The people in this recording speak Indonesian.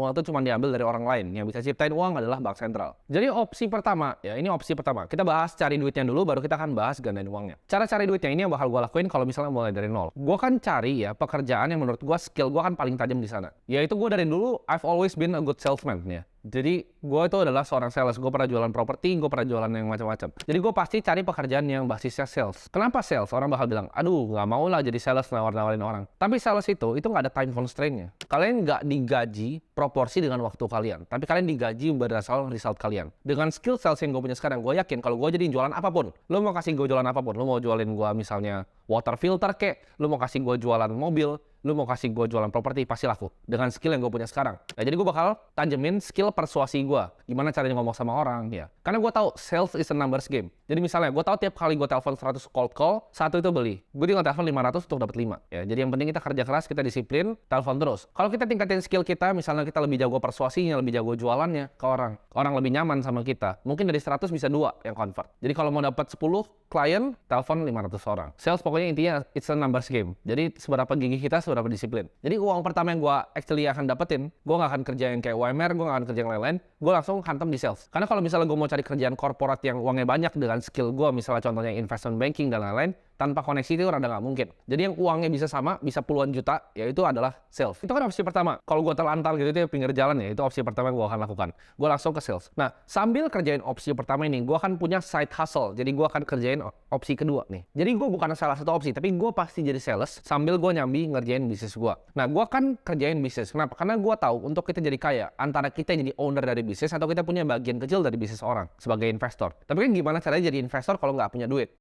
Uang itu cuma diambil dari orang lain, yang bisa ciptain uang adalah bank sentral. Jadi opsi pertama, ya ini opsi pertama. Kita bahas cari duitnya dulu, baru kita akan bahas gandain uangnya. Cara cari duitnya ini yang bakal gue lakuin kalau misalnya mulai dari nol. Gue kan cari ya pekerjaan yang menurut gue skill gue kan paling tajam di sana. Yaitu gue dari dulu, I've always been a good salesman ya. Jadi gue itu adalah seorang sales, gue pernah jualan properti, gue pernah jualan yang macam-macam. Jadi gue pasti cari pekerjaan yang basisnya sales. Kenapa sales? Orang bakal bilang, aduh nggak mau lah jadi sales nawar-nawarin orang. Tapi sales itu nggak ada time constraint-nya. Kalian nggak digaji proporsi dengan waktu kalian, tapi kalian digaji berdasarkan result kalian. Dengan skill sales yang gue punya sekarang, gue yakin kalau gue jadi jualan apapun, lo mau kasih gue jualan apapun, lo mau jualin gue misalnya water filter kek, lo mau kasih gue jualan mobil, lu mau kasih gue jualan properti, pasti laku. Dengan skill yang gue punya sekarang. Nah, jadi gue bakal tajemin skill persuasi gue. Gimana caranya ngomong sama orang, ya. Karena gue tahu sales is a numbers game. Jadi misalnya, gue tahu tiap kali gue telepon 100 cold call, satu itu beli. Gue tinggal telepon 500 untuk dapat 5. Ya, jadi yang penting kita kerja keras, kita disiplin, telepon terus. Kalau kita tingkatin skill kita, misalnya kita lebih jago persuasinya, lebih jago jualannya ke orang. Orang lebih nyaman sama kita. Mungkin dari 100 bisa 2 yang convert. Jadi kalau mau dapat 10 klien, telepon 500 orang. Sales pokoknya intinya, it's a numbers game. Jadi seberapa gigih kita, seberapa disiplin. Jadi uang pertama yang gue actually akan dapetin, gue gak akan kerja yang kayak UMR, gue gak akan kerja yang lain-lain, gue langsung hantam di sales. Karena kalau misalnya gue mau cari kerjaan korporat yang uangnya banyak dengan skill gue, misalnya contohnya investment banking dan lain-lain, tanpa koneksi itu rada nggak mungkin. Jadi yang uangnya bisa sama, bisa puluhan juta, yaitu adalah sales. Itu kan opsi pertama. Kalau gue terlantar gitu itu pinggir jalan ya, itu opsi pertama yang gue akan lakukan. Gue langsung ke sales. Nah, sambil kerjain opsi pertama ini, gue akan punya side hustle. Jadi gue akan kerjain opsi kedua nih. Jadi gue bukan salah satu opsi, tapi gue pasti jadi sales sambil gue nyambi ngerjain bisnis gue. Nah, gue akan kerjain bisnis. Kenapa? Karena gue tahu untuk kita jadi kaya, antara kita jadi owner dari bisnis atau kita punya bagian kecil dari bisnis orang sebagai investor. Tapi kan gimana caranya jadi investor kalau nggak punya duit?